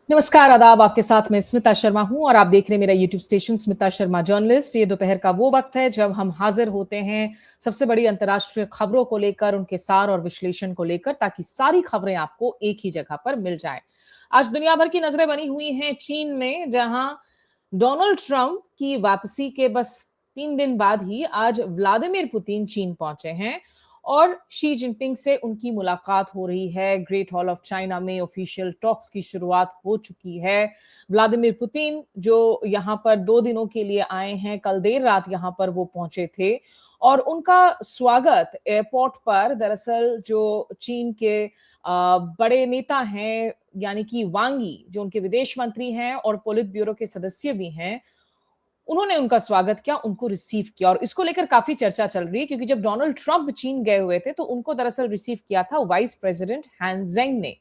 नमस्कार, आदाब। आपके साथ मैं स्मिता शर्मा हूं और आप देख रहे हैं मेरा YouTube station Smita Sharma journalist. ये दोपहर का वो वक्त है जब हम हाजिर होते हैं सबसे बड़ी अंतर्राष्ट्रीय खबरों को लेकर, उनके सार और विश्लेषण को लेकर, ताकि सारी खबरें आपको एक ही जगह पर मिल जाए। आज दुनिया भर की नजरें बनी हुई हैं चीन में, जहां डोनाल्ड ट्रंप की वापसी के बस 3 दिन बाद ही आज व्लादिमीर पुतिन चीन पहुंचे हैं और शी जिनपिंग से उनकी मुलाकात हो रही है। ग्रेट हॉल ऑफ चाइना में ऑफिशियल टॉक्स की शुरुआत हो चुकी है। व्लादिमीर पुतिन जो यहाँ पर 2 दिनों के लिए आए हैं, कल देर रात यहाँ पर वो पहुंचे थे और उनका स्वागत एयरपोर्ट पर दरअसल जो चीन के बड़े नेता हैं, यानी कि वांग यी, जो उनके विदेश मंत्री हैं और पोलित ब्यूरो के सदस्य भी हैं, उन्होंने उनका स्वागत किया, उनको रिसीव किया। और इसको लेकर काफी चर्चा चल रही है क्योंकि जब डोनाल्ड ट्रंप चीन गए हुए थे तो उनको दरअसल रिसीव किया था वाइस प्रेसिडेंट हान जेंग ने।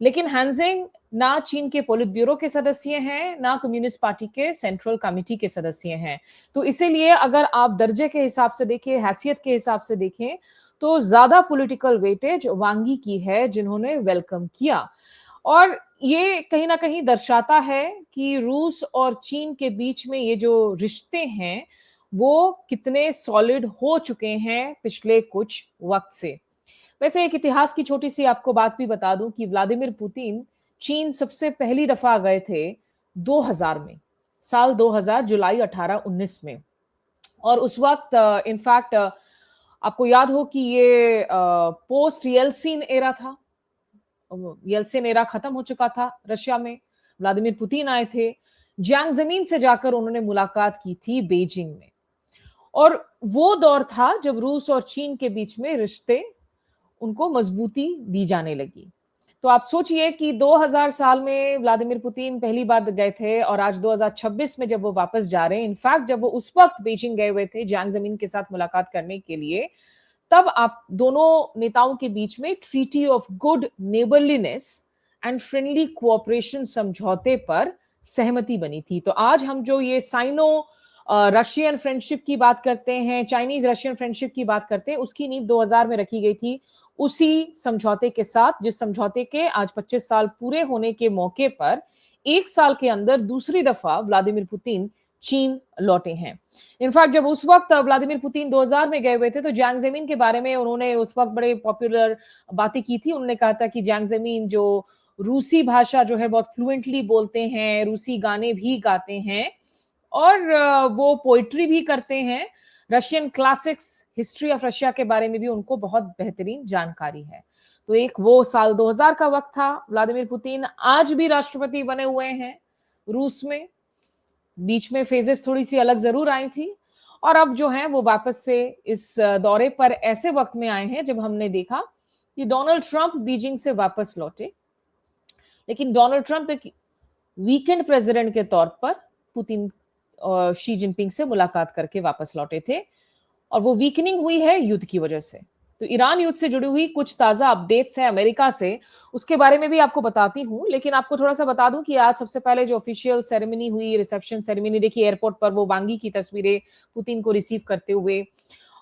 लेकिन हान जेंग ना चीन के पोलित ब्यूरो के सदस्य हैं, ना कम्युनिस्ट पार्टी के सेंट्रल कमिटी के सदस्य हैं। तो इसीलिए अगर आप दर्जे के हिसाब से देखें, हैसियत के हिसाब से देखें, तो ज्यादा पॉलिटिकल वेटेज वांग यी की है, जिन्होंने वेलकम किया। और ये कहीं ना कहीं दर्शाता है कि रूस और चीन के बीच में ये जो रिश्ते हैं वो कितने सॉलिड हो चुके हैं पिछले कुछ वक्त से। वैसे एक इतिहास की छोटी सी आपको बात भी बता दूं कि व्लादिमीर पुतिन चीन सबसे पहली दफा गए थे 2000 में, साल 2000, जुलाई 18-19 में। और उस वक्त इनफैक्ट आपको याद हो कि ये पोस्ट येल्सिन एरा था। येल्सिन एरा खत्म हो चुका था रशिया में। व्लादिमीर पुतिन आए थे, जियांग जमीन से जाकर उन्होंने मुलाकात की थी बेजिंग में। और वो दौर था जब रूस और चीन के बीच में रिश्ते उनको मजबूती दी जाने लगी। तो आप सोचिए कि 2000 साल में व्लादिमीर पुतिन पहली बार गए थे और आज 2026 में जब वो वापस जा रहे हैं, इनफैक्ट जब वो उस वक्त बीजिंग गए हुए थे जियांग जमीन के साथ मुलाकात करने के लिए, तब आप दोनों नेताओं के बीच में treaty of good neighbourliness and friendly cooperation समझौते पर सहमति बनी थी। तो आज हम जो ये साइनो रशियन फ्रेंडशिप की बात करते हैं, चाइनीज रशियन फ्रेंडशिप की बात करते हैं, उसकी नींव 2000 में रखी गई थी, उसी समझौते के साथ, जिस समझौते के आज 25 साल पूरे होने के मौके पर 1 साल के अंदर दूसरी दफा व्लादिमीर पुतिन चीन लौटे हैं। इनफैक्ट जब उस वक्त व्लादिमीर पुतिन 2000 में गए हुए थे तो जियांग जेमिन के बारे में उन्होंने उस वक्त बड़े पॉपुलर बातें की थी। उन्होंने कहा था कि जियांग जेमिन जो रूसी भाषा जो है बहुत फ्लुएंटली बोलते हैं, रूसी गाने भी गाते हैं और वो पोइट्री भी करते हैं। Russian classics, history of Russia के बारे में भी उनको बहुत बेहतरीन जानकारी है। तो एक वो साल 2000 का वक्त था। व्लादिमीर पुतिन आज भी राष्ट्रपति बने हुए हैं रूस में। बीच में फेजेस थोड़ी सी अलग जरूर आई थी और अब जो है वो वापस से इस दौरे पर ऐसे वक्त में आए हैं जब हमने देखा कि डोनाल्ड ट्रंप बीजिंग से वापस लौटे। लेकिन डोनाल्ड ट्रंप एक वीकेंड प्रेसिडेंट के तौर पर पुतिन और शी जिनपिंग से मुलाकात करके वापस लौटे थे और वो वीकनिंग हुई है युद्ध की वजह से। तो ईरान युद्ध से जुड़ी हुई कुछ ताजा अपडेट्स हैं अमेरिका से, उसके बारे में भी आपको बताती हूँ। लेकिन आपको थोड़ा सा बता दूं कि आज सबसे पहले जो ऑफिशियल सेरेमनी हुई, रिसेप्शन सेरेमनी, देखिए एयरपोर्ट पर वो वांग यी की तस्वीरें पुतिन को रिसीव करते हुए।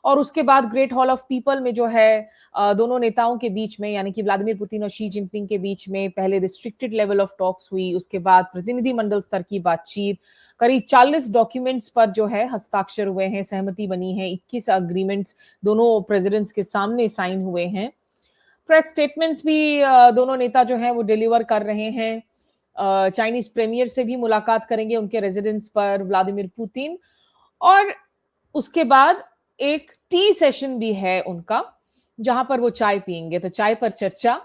और उसके बाद ग्रेट हॉल ऑफ पीपल में जो है दोनों नेताओं के बीच में, यानी कि व्लादिमीर पुतिन और शी जिनपिंग के बीच में पहले रिस्ट्रिक्टेड लेवल ऑफ टॉक्स हुई, उसके बाद प्रतिनिधि मंडल स्तर की बातचीत। करीब 40 डॉक्यूमेंट्स पर जो है हस्ताक्षर हुए हैं, सहमति बनी है। 21 अग्रीमेंट्स दोनों प्रेसिडेंट्स के सामने साइन हुए हैं। प्रेस स्टेटमेंट्स भी दोनों नेता जो है वो डिलीवर कर रहे हैं। चाइनीज प्रीमियर से भी मुलाकात करेंगे उनके रेजिडेंस पर व्लादिमीर पुतिन। और उसके बाद एक टी सेशन भी है उनका, जहां पर वो चाय पियेंगे। तो चाय पर चर्चा,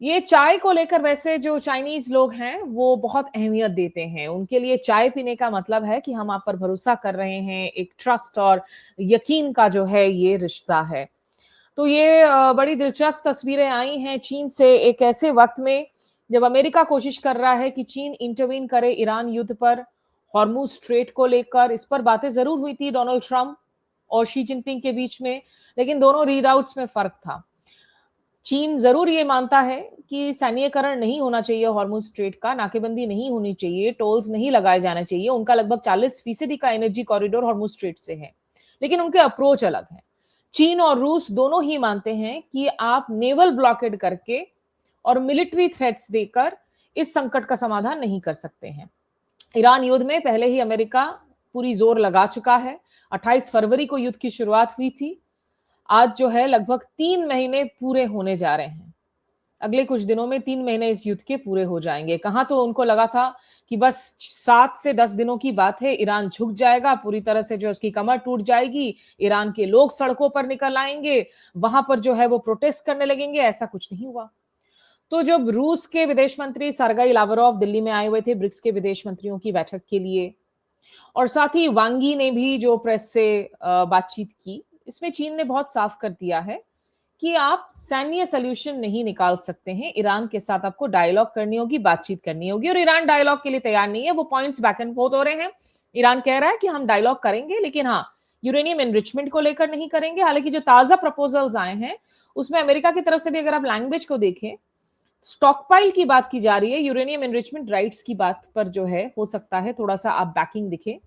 ये चाय को लेकर वैसे जो चाइनीज लोग हैं वो बहुत अहमियत देते हैं। उनके लिए चाय पीने का मतलब है कि हम आप पर भरोसा कर रहे हैं, एक ट्रस्ट और यकीन का जो है ये रिश्ता है। तो ये बड़ी दिलचस्प तस्वीरें आई हैं चीन से एक ऐसे वक्त में जब अमेरिका कोशिश कर रहा है कि चीन इंटरवीन करे ईरान युद्ध पर, हॉर्मुज स्ट्रेट को लेकर। इस पर बातें जरूर हुई थी डोनाल्ड ट्रंप और शी जिनपिंग के बीच में, लेकिन दोनों रीडआउट्स में फर्क था। चीन जरूर ये मानता है कि सैन्यकरण नहीं होना चाहिए हॉर्मुज स्ट्रेट का, नाकेबंदी नहीं होनी चाहिए, टोल्स नहीं लगाए जाने चाहिए। उनका लगभग 40% का एनर्जी कॉरिडोर हॉर्मुज स्ट्रेट से है, लेकिन उनके अप्रोच अलग है। चीन और रूस दोनों ही मानते हैं कि आप नेवल ब्लॉकेड करके और मिलिट्री थ्रेट्स देकर इस संकट का समाधान नहीं कर सकते हैं। ईरान युद्ध में पहले ही अमेरिका पूरी जोर लगा चुका है। 28 फरवरी को युद्ध की शुरुआत हुई थी। आज जो है लगभग 3 महीने पूरे होने जा रहे हैं। अगले कुछ दिनों में 3 महीने इस युद्ध के पूरे हो जाएंगे। कहाँ तो उनको लगा था कि बस 7 से 10 दिनों की बात है, ईरान झुक जाएगा, पूरी तरह से जो उसकी कमर टूट जाएगी, ईरान के लोग सड़कों पर निकल आएंगे, वहां पर जो है वो प्रोटेस्ट करने लगेंगे। ऐसा कुछ नहीं हुआ। तो जब रूस के विदेश मंत्री सरगेई लावरोव दिल्ली में आए हुए थे ब्रिक्स के विदेश मंत्रियों की बैठक के लिए, और साथ ही वांग यी ने भी जो प्रेस से बातचीत की, इसमें चीन ने बहुत साफ कर दिया है कि आप सैन्य सॉल्यूशन नहीं निकाल सकते हैं। ईरान के साथ आपको डायलॉग करनी होगी, बातचीत करनी होगी, और ईरान डायलॉग के लिए तैयार नहीं है। वो पॉइंट्स बैक एंड फोर्थ हो रहे हैं। ईरान कह रहा है कि हम डायलॉग करेंगे, लेकिन हाँ, यूरेनियम एनरिचमेंट को लेकर नहीं करेंगे। हालांकि जो ताजा प्रपोजल्स आए हैं उसमें अमेरिका की तरफ से भी अगर आप लैंग्वेज को देखें, स्टॉकपाइल की बात की जा रही है, यूरेनियम एनरिचमेंट राइट्स की बात पर जो है हो सकता है थोड़ा सा आप बैकिंग दिखे,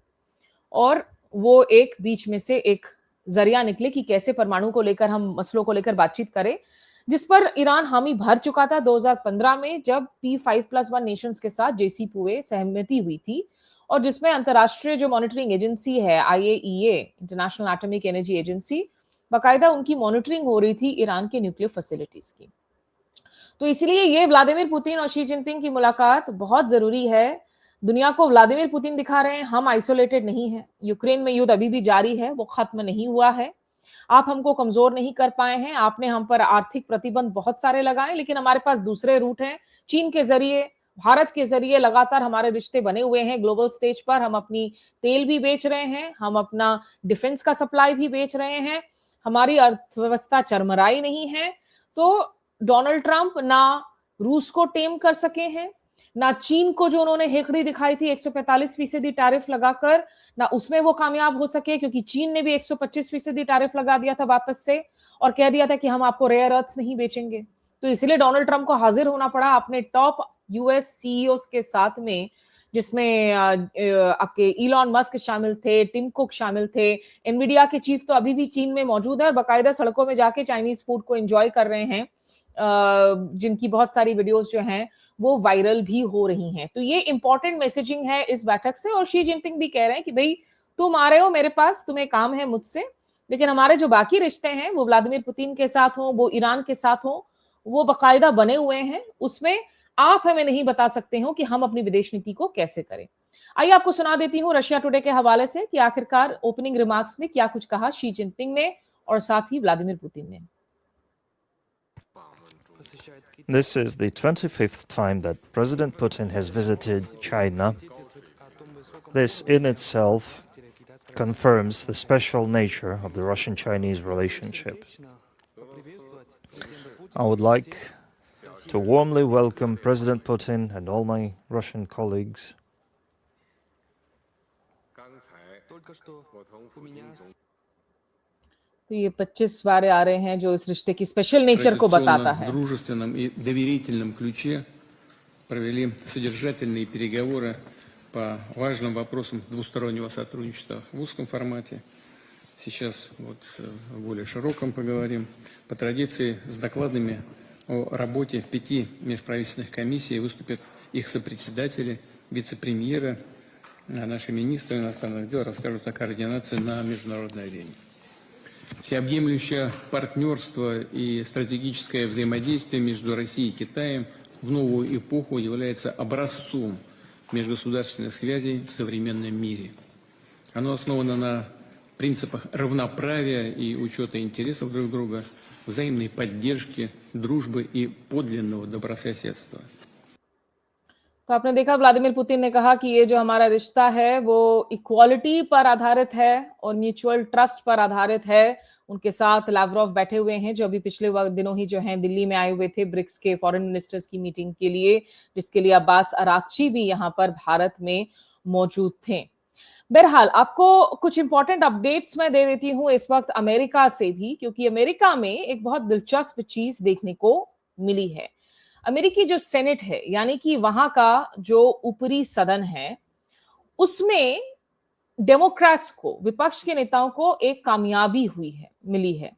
और वो एक बीच में से एक जरिया निकले कि कैसे परमाणु को लेकर हम मसलों को लेकर बातचीत करें, जिस पर ईरान हामी भर चुका था 2015 में, जब P5+1 नेशंस के साथ JCPOA सहमति हुई थी, और जिसमें अंतरराष्ट्रीय जो मॉनिटरिंग एजेंसी है IAEA, international atomic energy agency, बाकायदा उनकी मॉनिटरिंग हो रही थी ईरान के न्यूक्लियर फैसिलिटीज की। तो इसलिए ये व्लादिमीर पुतिन और शी जिनपिंग की मुलाकात बहुत जरूरी है। दुनिया को व्लादिमीर पुतिन दिखा रहे हैं हम आइसोलेटेड नहीं है। यूक्रेन में युद्ध अभी भी जारी है, वो खत्म नहीं हुआ है। आप हमको कमजोर नहीं कर पाए हैं। आपने हम पर आर्थिक प्रतिबंध बहुत सारे लगाए, लेकिन हमारे पास दूसरे रूट हैं। चीन के जरिए, भारत के जरिए लगातार हमारे रिश्ते बने हुए हैं ग्लोबल स्टेज पर। हम अपनी तेल भी बेच रहे हैं, हम अपना डिफेंस का सप्लाई भी बेच रहे हैं, हमारी अर्थव्यवस्था चरमराई नहीं है। तो डोनाल्ड ट्रंप ना रूस को टेम कर सके हैं, ना चीन को जो उन्होंने हेकड़ी दिखाई थी 145% टैरिफ लगाकर, ना उसमें वो कामयाब हो सके, क्योंकि चीन ने भी 125% टैरिफ लगा दिया था वापस से, और कह दिया था कि हम आपको रेयर अर्थ्स नहीं बेचेंगे। तो इसलिए डोनाल्ड ट्रंप को हाजिर होना पड़ा अपने टॉप यूएस सीईओस के साथ में, जिसमें आपके इलॉन मस्क शामिल थे, टिम कुक शामिल थे, एनवीडिया के चीफ तो अभी भी चीन में मौजूद है और बाकायदा सड़कों में जाके चाइनीज फूड को एंजॉय कर रहे हैं, जिनकी बहुत सारी वीडियोस जो हैं वो वायरल भी हो रही हैं। तो ये इंपॉर्टेंट मैसेजिंग है इस बैठक से, और शी जिनपिंग भी कह रहे हैं कि भाई तुम आ रहे हो मेरे पास, तुम्हें काम है मुझसे, लेकिन हमारे जो बाकी रिश्ते हैं वो व्लादिमीर पुतिन के साथ हो, वो ईरान के साथ हो, वो बाकायदा बने हुए हैं। उसमें आप हमें नहीं बता सकते हो कि हम अपनी विदेश नीति को कैसे करें। आइए आपको सुना देती हूँ रशिया टुडे के हवाले से कि आखिरकार ओपनिंग रिमार्क्स में क्या कुछ कहा शी जिनपिंग ने और साथ ही व्लादिमीर पुतिन ने। This is the 25th time that President Putin has visited China. This in itself confirms the special nature of the Russian-Chinese relationship. I would like to warmly welcome President Putin and all my Russian colleagues. तो ये 25 बार आ रहे हैं जो इस रिश्ते की special nature को बताता है। В дружественном и доверительном ключе провели содержательные переговоры по важным вопросам двустороннего сотрудничества в узком формате. Сейчас вот в более широком поговорим. По традиции с докладами о работе 5 межправительственных комиссий выступят их сопредседатели, вице-премьеры, наши министры иностранных дел расскажут о координации на международной арене. Всеобъемлющее партнерство и стратегическое взаимодействие между Россией и Китаем в новую эпоху является образцом межгосударственных связей в современном мире. Оно основано на принципах равноправия и учета интересов друг друга, взаимной поддержки, дружбы и подлинного добрососедства. तो आपने देखा व्लादिमीर पुतिन ने कहा कि ये जो हमारा रिश्ता है वो इक्वालिटी पर आधारित है और म्यूचुअल ट्रस्ट पर आधारित है। उनके साथ लावरोव बैठे हुए हैं, जो अभी पिछले दिनों ही जो हैं दिल्ली में आए हुए थे ब्रिक्स के फॉरेन मिनिस्टर्स की मीटिंग के लिए, जिसके लिए अब्बास अराक्ची भी यहाँ पर भारत में मौजूद थे। बहरहाल आपको कुछ इंपॉर्टेंट अपडेट्स मैं दे देती हूँ इस वक्त अमेरिका से भी, क्योंकि अमेरिका में एक बहुत दिलचस्प चीज देखने को मिली है। अमेरिकी जो सेनेट है, यानी कि वहां का जो ऊपरी सदन है, उसमें डेमोक्रेट्स को, विपक्ष के नेताओं को एक कामयाबी मिली है।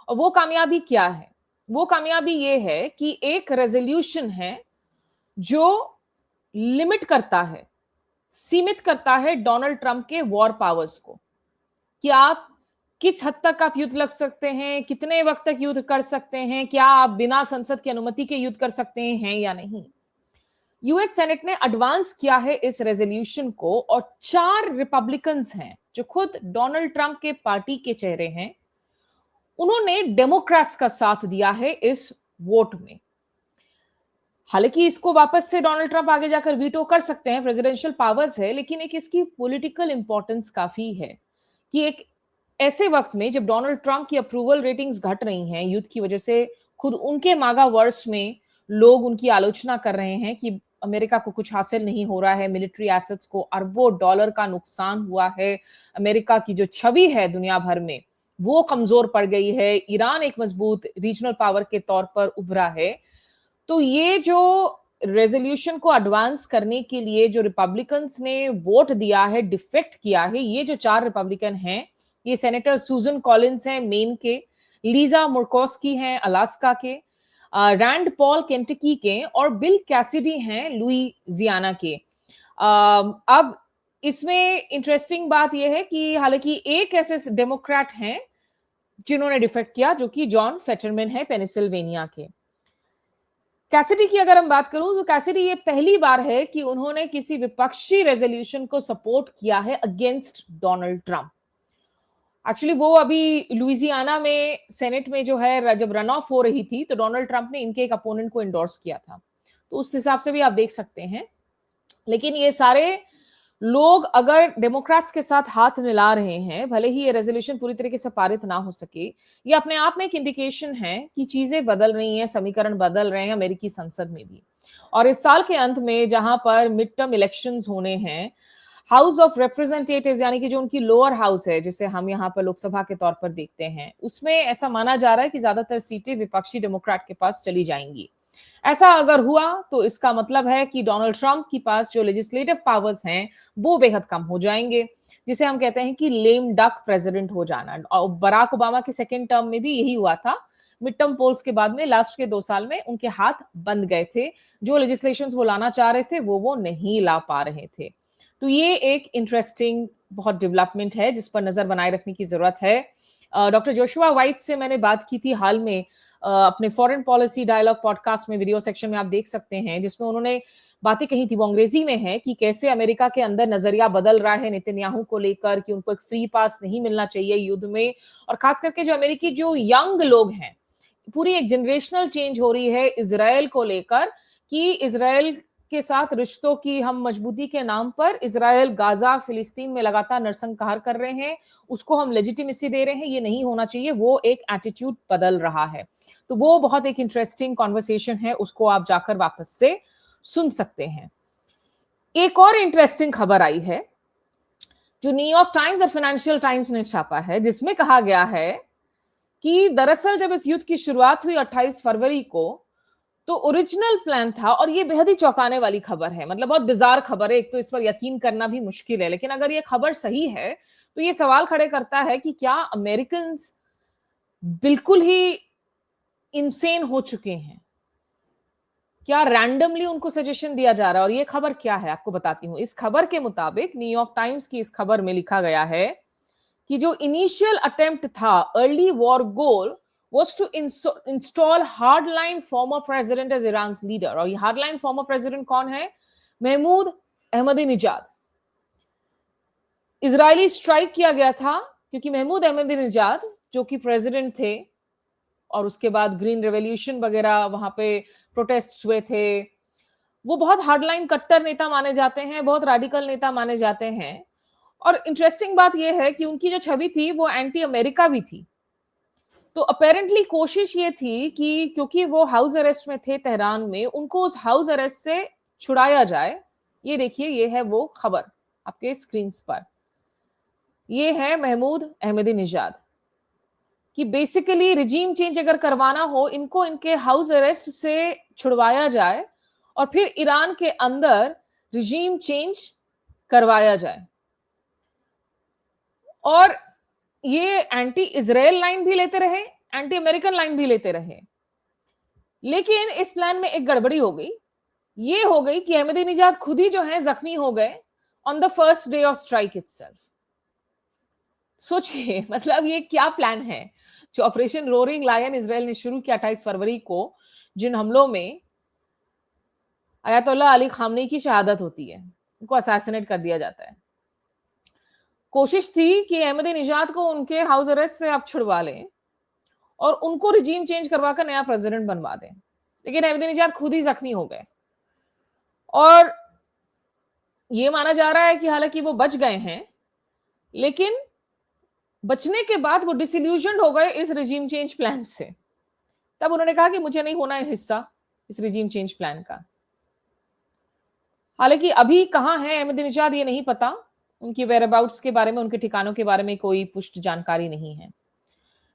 और वो कामयाबी क्या है? वो कामयाबी ये है कि एक रेजोल्यूशन है जो लिमिट करता है, सीमित करता है डोनाल्ड ट्रंप के वॉर पावर्स को, कि आप किस हद तक आप युद्ध लड़ सकते हैं, कितने वक्त तक युद्ध कर सकते हैं, क्या आप बिना संसद की अनुमति के युद्ध कर सकते हैं या नहीं। यूएस सेनेट ने एडवांस किया है इस रेजोल्यूशन को, और 4 रिपब्लिकन्स हैं जो खुद डोनाल्ड ट्रंप के पार्टी के चेहरे हैं, उन्होंने डेमोक्रेट्स का साथ दिया है इस वोट में। हालांकि इसको वापस से डोनाल्ड ट्रंप आगे जाकर वीटो कर सकते हैं, प्रेसिडेंशियल पावर्स है, लेकिन एक इसकी पॉलिटिकल इंपॉर्टेंस काफी है कि एक ऐसे वक्त में जब डोनाल्ड ट्रंप की अप्रूवल रेटिंग्स घट रही हैं युद्ध की वजह से, खुद उनके मागा वर्ष में लोग उनकी आलोचना कर रहे हैं कि अमेरिका को कुछ हासिल नहीं हो रहा है, मिलिट्री एसेट्स को अरबों डॉलर का नुकसान हुआ है, अमेरिका की जो छवि है दुनिया भर में वो कमजोर पड़ गई है, ईरान एक मजबूत रीजनल पावर के तौर पर उभरा है। तो ये जो रेजोल्यूशन को एडवांस करने के लिए जो रिपब्लिकन्स ने वोट दिया है, डिफेक्ट किया है, ये जो 4 रिपब्लिकन हैं, ये सेनेटर सूजन कॉलिंस हैं मेन के, लीजा मुर्कोस्की हैं अलास्का के, रैंड पॉल केंटकी के, और बिल कैसिडी हैं लुइजियाना के। अब इसमें इंटरेस्टिंग बात यह है कि हालांकि एक ऐसे डेमोक्रेट हैं जिन्होंने डिफेक्ट किया, जो कि जॉन फेटरमैन है पेनिसिल्वेनिया के। कैसिडी की अगर हम बात करूं तो कैसिडी ये पहली बार है कि उन्होंने किसी विपक्षी रेजोल्यूशन को सपोर्ट किया है अगेंस्ट डोनाल्ड ट्रंप। एक्चुअली वो अभी लुइजियाना में सेनेट में जो है जब रन ऑफ हो रही थी तो डोनाल्ड ट्रंप ने इनके एक अपोनेंट को एंडोर्स किया था, तो उस हिसाब से भी आप देख सकते हैं। लेकिन ये सारे लोग अगर डेमोक्रेट्स के साथ हाथ मिला रहे हैं, भले ही ये रेजोल्यूशन पूरी तरीके से पारित ना हो सके, ये अपने आप में एक इंडिकेशन है कि चीजें बदल रही हैं, समीकरण बदल रहे हैं अमेरिकी संसद में भी। और इस साल के अंत में जहां पर मिड टर्म इलेक्शंस होने हैं, हाउस ऑफ रिप्रेजेंटेटिव्स यानी कि जो उनकी लोअर हाउस है, जिसे हम यहाँ पर लोकसभा के तौर पर देखते हैं, उसमें ऐसा माना जा रहा है कि ज्यादातर सीटें विपक्षी डेमोक्रेट के पास चली जाएंगी। ऐसा अगर हुआ तो इसका मतलब है कि डोनाल्ड ट्रंप के पास जो लेजिस्लेटिव पावर्स हैं वो बेहद कम हो जाएंगे, जिसे हम कहते हैं कि लेम डक प्रेसिडेंट हो जाना। और बराक ओबामा के सेकेंड टर्म में भी यही हुआ था। मिड टर्म पोल्स के बाद में लास्ट के 2 साल में उनके हाथ बंद गए थे, जो लेजिस्लेशन वो लाना चाह रहे थे वो नहीं ला पा रहे थे। तो ये एक इंटरेस्टिंग बहुत डेवलपमेंट है जिस पर नजर बनाए रखने की जरूरत है। डॉक्टर जोशुआ वाइट से मैंने बात की थी हाल में अपने फॉरेन पॉलिसी डायलॉग पॉडकास्ट में, वीडियो सेक्शन में आप देख सकते हैं, जिसमें उन्होंने बातें कही थी, वो अंग्रेजी में है, कि कैसे अमेरिका के अंदर नजरिया बदल रहा है नेतन्याहू को लेकर कि उनको एक फ्री पास नहीं मिलना चाहिए युद्ध में। और खास करके जो अमेरिकी जो यंग लोग हैं, पूरी एक जनरेशनल चेंज हो रही है इजराइल को लेकर, कि इजराइल के साथ रिश्तों की हम मजबूती के नाम पर इजराइल गाजा फिलिस्तीन में लगातार नरसंहार कर रहे हैं, उसको हम लेजिटिमेसी दे रहे हैं, ये नहीं होना चाहिए। वो एक एटीट्यूड बदल रहा है। तो वो बहुत एक इंटरेस्टिंग कॉन्वर्सेशन है, उसको आप जाकर वापस से सुन सकते हैं। एक और इंटरेस्टिंग खबर आई है जो न्यूयॉर्क टाइम्स और फाइनेंशियल टाइम्स ने छापा है, जिसमें कहा गया है कि दरअसल जब इस युद्ध की शुरुआत हुई 28 फरवरी को, तो ओरिजिनल प्लान था, और ये बेहद ही चौंकाने वाली खबर है, मतलब बहुत बिजार खबर है, एक तो इस पर यकीन करना भी मुश्किल है, लेकिन अगर ये खबर सही है तो ये सवाल खड़े करता है कि क्या अमेरिकन बिल्कुल ही इंसेन हो चुके हैं, क्या रैंडमली उनको सजेशन दिया जा रहा है। और ये खबर क्या है आपको बताती हूं। इस खबर के मुताबिक, न्यूयॉर्क टाइम्स की इस खबर में लिखा गया है कि जो इनिशियल अटेम्प्ट था, early war goal was to install hardline former president as Iran's leader। और ये hardline former president कौन है? महमूद अहमदीनिजाद। इजरायली स्ट्राइक किया गया था क्योंकि महमूद अहमदीनिजाद जो कि प्रेसिडेंट थे, और उसके बाद ग्रीन रेवोल्यूशन वगैरह वहां पे प्रोटेस्ट हुए थे, वो बहुत हार्डलाइन कट्टर नेता माने जाते हैं, बहुत रेडिकल नेता माने जाते हैं। और इंटरेस्टिंग बात यह है कि उनकी जो छवि थी वो एंटी अमेरिका भी थी। तो अपेरेंटली कोशिश ये थी कि क्योंकि वो हाउस अरेस्ट में थे तेहरान में, उनको उस हाउस अरेस्ट से छुड़ाया जाए। ये देखिए, ये है वो खबर आपके स्क्रीन पर। ये है महमूद अहमदीनिजाद कि बेसिकली रिजीम चेंज अगर करवाना हो, इनको इनके हाउस अरेस्ट से छुड़वाया जाए और फिर ईरान के अंदर रिजीम चेंज करवाया जाए। और ये एंटी इजराइल लाइन भी लेते रहे, एंटी अमेरिकन लाइन भी लेते रहे। लेकिन इस प्लान में एक गड़बड़ी हो गई ये हो गई कि अहमदीनेजाद खुद ही जो है जख्मी हो गए on the first day of strike itself. सोचिए, मतलब ये क्या प्लान है जो ऑपरेशन रोरिंग लायन इजराइल ने शुरू किया 28 फरवरी को, जिन हमलों में अयातोल्ला अली खामनी की शहादत होती है, उनको असैसिनेट कर दिया जाता है। कोशिश थी कि अहमदीनेजाद को उनके हाउस अरेस्ट से आप छुड़वा लें और उनको रिजीम चेंज करवा कर नया प्रेसिडेंट बनवा दें, लेकिन अहमदीनेजाद खुद ही जख्मी हो गए। और ये माना जा रहा है कि हालांकि वो बच गए हैं, लेकिन बचने के बाद वो डिसइल्यूजन्ड हो गए इस रिजीम चेंज प्लान से। तब उन्होंने कहा कि मुझे नहीं होना है हिस्सा इस रिजीम चेंज प्लान का। हालांकि अभी कहां है अहमदीनेजाद ये नहीं पता, उनकी वेयरअबाउट्स के बारे में, उनके ठिकानों के बारे में कोई पुष्ट जानकारी नहीं है।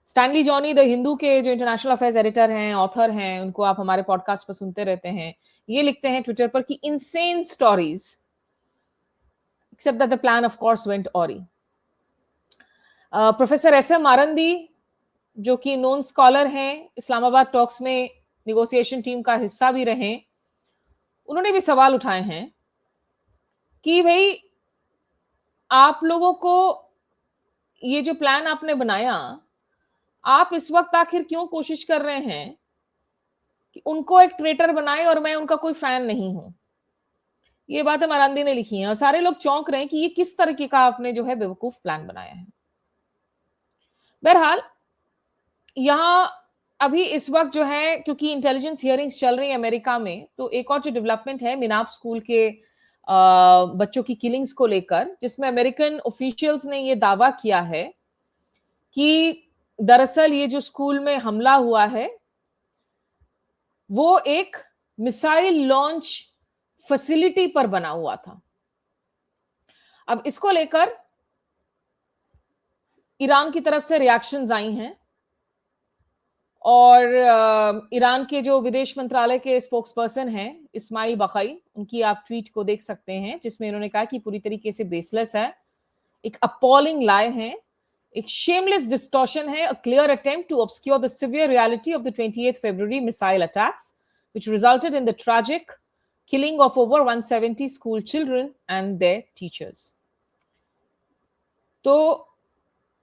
स्टैनली जॉनी द हिंदू के जो इंटरनेशनल अफेयर्स एडिटर हैं, ऑथर हैं, उनको आप हमारे पॉडकास्ट पर सुनते रहते हैं, ये लिखते हैं ट्विटर पर कि insane stories except that the plan of course went awry. Professor SM Arandi, जो कि नोन स्कॉलर हैं, इस्लामाबाद टॉक्स में निगोशिएशन टीम का हिस्सा भी रहे, उन्होंने भी सवाल उठाए हैं कि भाई आप लोगों को ये जो प्लान आपने बनाया, आप इस वक्त आखिर क्यों कोशिश कर रहे हैं कि उनको एक ट्रेटर बनाए और मैं उनका कोई फैन नहीं हूं। ये बातें मारांदी ने लिखी हैं और सारे लोग चौंक रहे हैं कि ये किस तरीके का आपने जो है बेवकूफ प्लान बनाया है। बहरहाल यहां अभी इस वक्त जो है, क्योंकि इंटेलिजेंस हियरिंग्स चल रही है अमेरिका में, तो एक और जो डेवलपमेंट है मिनाप स्कूल के बच्चों की किलिंग्स को लेकर, जिसमें अमेरिकन ऑफिशियल्स ने ये दावा किया है कि दरअसल ये जो स्कूल में हमला हुआ है वो एक मिसाइल लॉन्च फैसिलिटी पर बना हुआ था। अब इसको लेकर ईरान की तरफ से रिएक्शंस आई हैं और ईरान के जो विदेश मंत्रालय के स्पोक्स पर्सन हैं इस्माइल बकाई, उनकी आप ट्वीट को देख सकते हैं, जिसमें उन्होंने कहा कि पूरी तरीके से बेसलेस है, एक अपॉलिंग लाए है, एक शेमलेस डिस्टॉर्शन है, a clear attempt to obscure the severe reality of the 28th February missile attacks, which resulted in the tragic killing of over 170 school children and their teachers. तो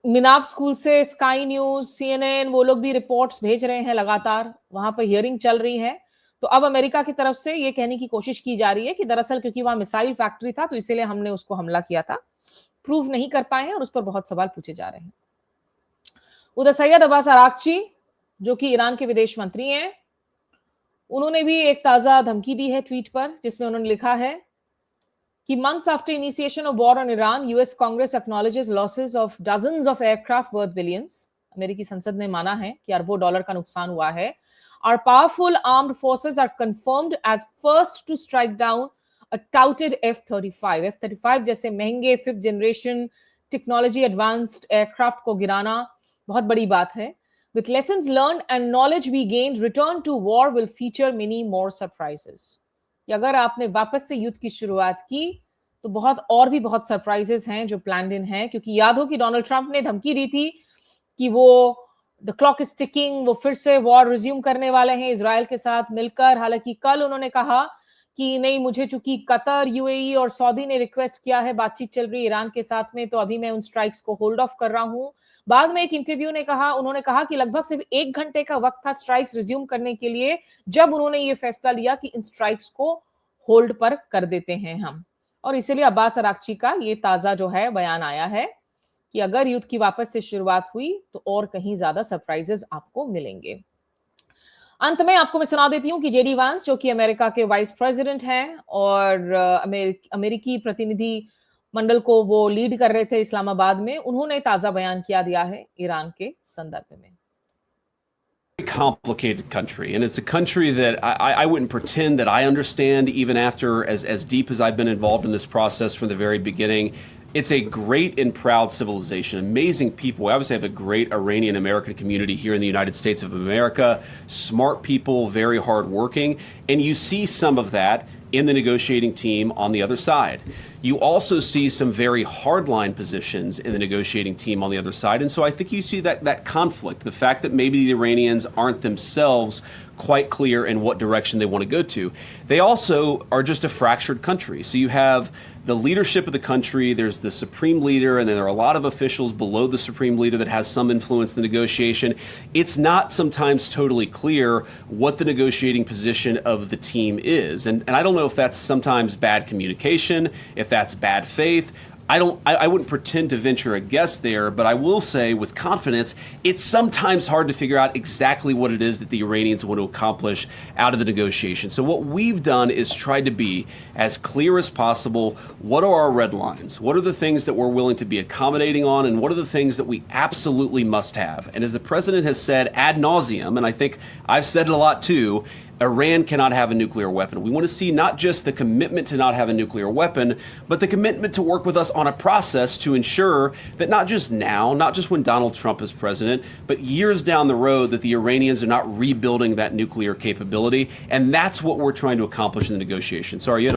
मिनाप school से sky news, CNN, वो लोग भी reports भेज रहे हैं लगातार, वहां पर हियरिंग चल रही है। तो अब अमेरिका की तरफ से ये कहने की कोशिश की जा रही है कि दरअसल क्योंकि वहां मिसाइल फैक्ट्री था तो इसीलिए हमने उसको हमला किया था। प्रूव नहीं कर पाए हैं और उस पर बहुत सवाल पूछे जा रहे हैं। उधर सैयद अब्बास अराक्ची, जो कि ईरान के विदेश मंत्री हैं, उन्होंने भी एक ताजा धमकी दी है ट्वीट पर, जिसमें उन्होंने लिखा है कि months after initiation of war on Iran, US Congress acknowledges losses of dozens of aircraft worth billions. अमेरिकी संसद ने माना है कि अरबों डॉलर का नुकसान हुआ है। Our powerful armed forces are confirmed as first to strike down a touted F-35. F-35 जैसे महंगे 5th generation technology advanced aircraft को गिराना बहुत बड़ी बात है। With lessons learned and knowledge we gained, return to war will feature many more surprises. अगर आपने वापस से युद्ध की शुरुआत की तो बहुत सरप्राइजेस हैं जो प्लान्ड इन हैं, क्योंकि याद हो कि डोनाल्ड ट्रंप ने धमकी दी थी कि वो द क्लॉक इज टिकिंग, वो फिर से वॉर रिज्यूम करने वाले हैं इजराइल के साथ मिलकर। हालांकि कल उन्होंने कहा कि नहीं, मुझे चूंकि कतर, यूएई और सऊदी ने रिक्वेस्ट किया है, बातचीत चल रही ईरान के साथ में, तो अभी मैं उन स्ट्राइक्स को होल्ड ऑफ कर रहा हूं। बाद में एक इंटरव्यू ने कहा, उन्होंने कहा कि लगभग सिर्फ 1 घंटे का वक्त था स्ट्राइक्स रिज्यूम करने के लिए, जब उन्होंने ये फैसला लिया कि इन स्ट्राइक्स को होल्ड पर कर देते हैं हम। और इसीलिए अब्बास अराक्ची का ये ताजा जो है बयान आया है कि अगर युद्ध की वापस से शुरुआत हुई तो और कहीं ज्यादा सरप्राइजेस आपको मिलेंगे। अंत में आपको मैं सुना देती हूँ कि जेडी वांस, जो कि अमेरिका के वाइस प्रेसिडेंट हैं और अमेरिकी प्रतिनिधि मंडल को वो लीड कर रहे थे इस्लामाबाद में, उन्होंने ताजा बयान किया दिया है ईरान के संदर्भ में। Complicated country, and it's a country that I wouldn't pretend that I understand, even after as deep as I've been involved in this process from the very beginning. It's a great and proud civilization, amazing people. We obviously have a great Iranian American community here in the United States of America, smart people, very hardworking, and you see some of that in the negotiating team on the other side. You also see some very hardline positions in the negotiating team on the other side. And so I think you see that conflict, the fact that maybe the Iranians aren't themselves quite clear in what direction they want to go to. They also are just a fractured country. So you have the leadership of the country, there's the supreme leader, and then there are a lot of officials below the supreme leader that has some influence in the negotiation. It's not sometimes totally clear what the negotiating position of the team is. And I don't know if that's sometimes bad communication, if that's bad faith. I wouldn't pretend to venture a guess there, but I will say with confidence, it's sometimes hard to figure out exactly what it is that the Iranians want to accomplish out of the negotiation. So what we've done is tried to be as clear as possible. What are our red lines? What are the things that we're willing to be accommodating on? And what are the things that we absolutely must have? And as the president has said ad nauseum, and I think I've said it a lot too, Iran cannot have a nuclear weapon. We want to see not just the commitment to not have a nuclear weapon, but the commitment to work with us on a process to ensure that not just now, not just when Donald Trump is president, but years down the road that the Iranians are not rebuilding that nuclear capability. And that's what we're trying to accomplish in the negotiation. Sorry.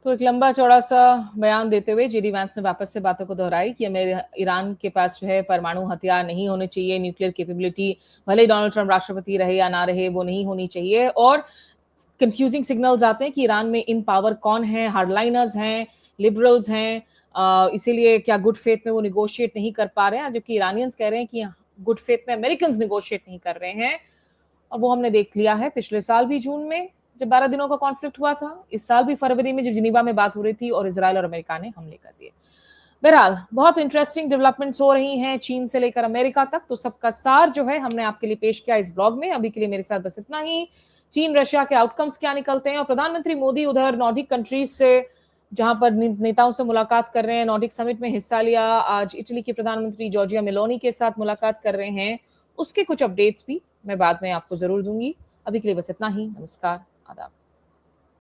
तो एक लंबा चौड़ा सा बयान देते हुए JD Vance ने वापस से बातों को दोहराई कि ईरान के पास जो है परमाणु हथियार नहीं होने चाहिए, न्यूक्लियर कैपेबिलिटी भले ही डोनाल्ड ट्रम्प राष्ट्रपति रहे या ना रहे वो नहीं होनी चाहिए। और कंफ्यूजिंग सिग्नल्स आते हैं कि ईरान में इन पावर कौन है, हार्डलाइनर्स हैं, लिबरल्स हैं, इसीलिए क्या गुड फेथ में वो निगोशिएट नहीं कर पा रहे हैं, जबकि ईरानियंस कह रहे हैं कि गुड फेथ में अमेरिकन निगोशिएट नहीं कर रहे हैं। और वो हमने देख लिया है पिछले साल भी जून में जब 12 दिनों का कॉन्फ्लिक्ट हुआ था, इस साल भी फरवरी में जब जिनीवा में बात हो रही थी और इजराइल और अमेरिका ने हमले कर दिए। बहरहाल बहुत इंटरेस्टिंग डेवलपमेंट्स हो रही हैं चीन से लेकर अमेरिका तक, तो सबका सार जो है हमने आपके लिए पेश किया इस ब्लॉग में। अभी के लिए मेरे साथ बस इतना ही। चीन रशिया के आउटकम्स क्या निकलते हैं और प्रधानमंत्री मोदी उधर नॉर्डिक कंट्रीज से जहां पर नेताओं से मुलाकात कर रहे हैं, नॉर्डिक समिट में हिस्सा लिया, आज इटली के प्रधानमंत्री जॉर्जिया मेलोनी के साथ मुलाकात कर रहे हैं, उसके कुछ अपडेट्स भी मैं बाद में आपको जरूर दूंगी। अभी के लिए बस इतना ही। नमस्कार, आदाब।